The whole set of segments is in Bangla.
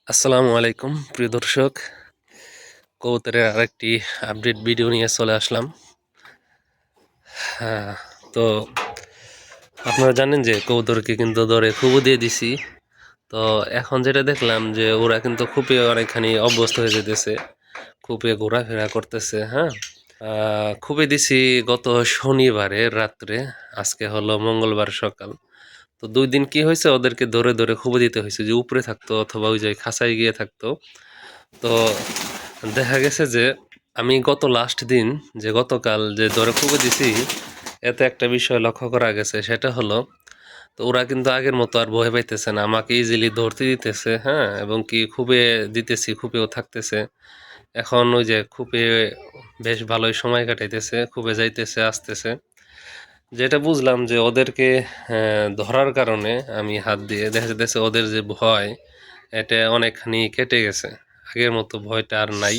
আসসালামু আলাইকুম প্রিয় দর্শক, কবুতরের আরেকটি আপডেট ভিডিও নিয়ে চলে আসলাম। হ্যাঁ, তো আপনারা জানেন যে কবুতরকে কিন্তু ধরে খুবও দিয়ে দিছি। তো এখন যেটা দেখলাম যে ওরা কিন্তু খুবই অনেকখানি অভ্যস্ত হয়ে যেতেছে, খুবই ঘোরাফেরা করতেছে। হ্যাঁ, খুবই দিছি গত শনিবারে রাত্রে, আজকে হলো মঙ্গলবার সকাল। তো 2 দিন কি হয়েছে, ওদেরকে ধরে ধরে খুবই দিতে হয়েছে, যে উপরে থাকতো অথবা ওই যে খাঁচায় গিয়ে থাকতো। তো দেখা গেছে যে আমি গত লাস্ট দিন, যে গতকাল যে দরে খুবই দিছি, এতে একটা বিষয় লক্ষ্য করা গেছে, সেটা হলো তো ওরা কিন্তু আগের মতো আর ভয় পাইতেছে না, আমাকে ইজিলি ধরতে দিতেছে। হ্যাঁ, এবং কি খুবই দিতেছি, খুবইও থাকতেছে। এখন ওই যে খুবই বেশ ভালোই সময় কাটাইতেছে, খুবই যাইতেছে আসতেছে। যেটা বুঝলাম যে ওদেরকে ধরার কারণে আমি হাত দিয়ে দেখা যাচ্ছে ওদের যে ভয়, এটা অনেকখানি কেটে গেছে। আগের মতো ভয়টা আর নাই।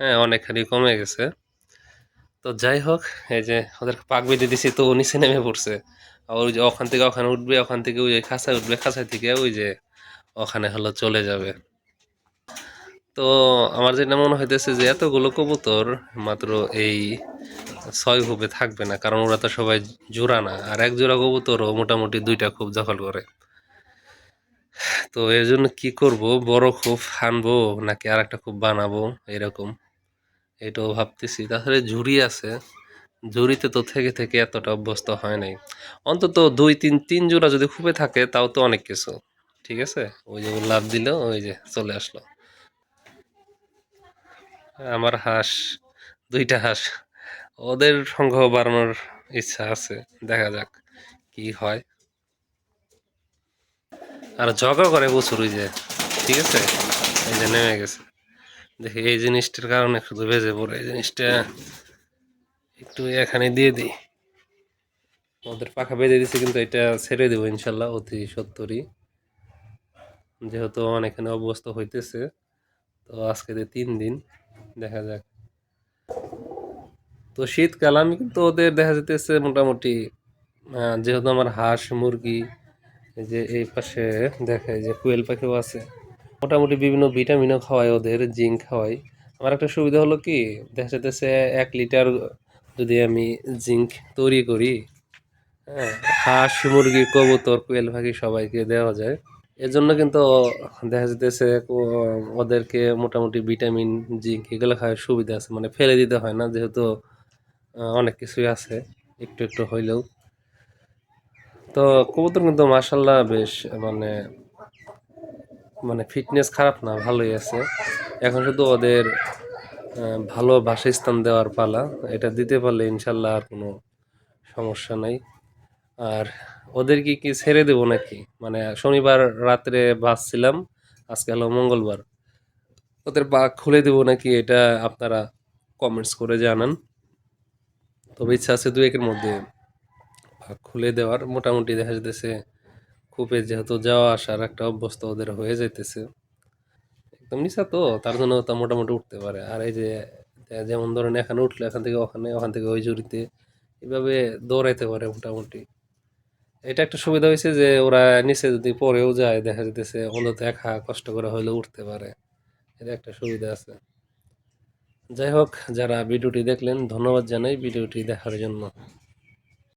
হ্যাঁ, অনেকখানি কমে গেছে। তো যাই হোক, এই যে ওদের পাক বেঁধে দিছি, তো ও নিচে নেমে পড়ছে। আর ওই যে ওখান থেকে ওখানে উঠবে, ওখান থেকে ওই যে খাঁচায় উঠবে, খাঁচা থেকে ওই যে ওখানে হলো চলে যাবে। তো আমার যেটা মনে হইতেছে যে এতগুলো কবুতর মাত্র এই 6 খোপে থাকবে না, কারণ ওরা তো সবাই জোড়া না, আর এক জোড়া কবুতরও মোটামুটি 2টা খোপ দখল করে। তো এর জন্য কি করব, বড় খোপ আনবো নাকি আর একটা খোপ বানাবো এরকম, এটাও ভাবতেছি। তাহলে ঝুড়ি আছে, ঝুড়িতে তো থেকে থেকে এতটা অভ্যস্ত হয় নাই। অন্তত 2 3 জোড়া যদি খুপে থাকে তাও তো অনেক কিছু। ঠিক আছে, ওই যে ও লাফ দিল, ওই যে চলে আসলো আমার হাঁস, 2টা হাঁস। ওদের সংখ্যা বাড়ানোর ইচ্ছা আছে, দেখা যাক কি হয়। আর ঝগড়া করে প্রচুর, ওই যে ঠিক আছে, এই যে নেমে গেছে। দেখি এই জিনিসটার কারণে শুধু ভেজে পড়ে, এই জিনিসটা একটু এখানে দিয়ে দিই। ওদের পাখা বেঁধে দিছে, কিন্তু এটা ছেড়ে দেবো ইনশাল্লাহ অতি সত্তরই, যেহেতু অনেকখানে অভ্যস্ত হইতেছে। তো আজকে 3 দিন, দেখা যাক। তো শীতকাল আমি কিন্তু ওদের দেখা যেতেছে মোটামুটি, যেহেতু আমার হাঁস মুরগি, এই যে এই পাশে দেখা যায় যে কোয়েল পাখিও আছে, মোটামুটি বিভিন্ন ভিটামিনও খাওয়াই, ওদের জিঙ্ক খাওয়াই। আমার একটা সুবিধা হলো কি, দেখা যাচ্ছে 1 লিটার যদি আমি জিঙ্ক তৈরি করি, হ্যাঁ, হাঁস মুরগি কবুতর কোয়েল পাখি সবাইকে দেওয়া যায়। এজন্য কিন্তু দেখা যাইতেছে ওদেরকে মোটামুটি ভিটামিন জিঙ্ক এগুলো খাওয়ার সুবিধা আছে, মানে ফেলে দিতে হয় না, যেহেতু অনেক কিছুই আছে একটু একটু হইলেও। তো কবুতর কিন্তু মাশাল্লাহ বেশ, মানে মানে ফিটনেস খারাপ না, ভালোই আছে। এখন শুধু ওদের ভালো বাসস্থান দেওয়ার পালা, এটা দিতে পারলে ইনশাল্লাহ আর কোনো সমস্যা নাই। আর ওদের কি ছেড়ে দেবো নাকি, মানে শনিবার রাত্রে ভাবছিলাম, আজকে হলো মঙ্গলবার, ওদের পা খুলে দেবো নাকি, এটা আপনারা কমেন্টস করে জানান। তবে ইচ্ছা আছে 2-1-এর মধ্যে পা খুলে দেওয়ার। মোটামুটি দেখা যেতেছে কূপে যেহেতু যাওয়া আসার একটা অভ্যস্ত ওদের হয়ে যাইতেছে, একদম নিচা তো, তার জন্য তা মোটামুটি উঠতে পারে। আর এই যে যেমন ধরেন এখানে উঠলে এখান থেকে ওখানে, ওখান থেকে ওই জুড়িতে, এভাবে দৌড়াইতে পারে মোটামুটি। এটা একটা সুবিধা হয়েছে যে ওরা নিচে যদি পড়েও যায়, দেখা যেতেছে অন্তত একা কষ্ট করে হলেও উঠতে পারে, এটা একটা সুবিধা আছে। যাই হোক, যারা ভিডিওটি দেখলেন ধন্যবাদ জানাই ভিডিওটি দেখার জন্য।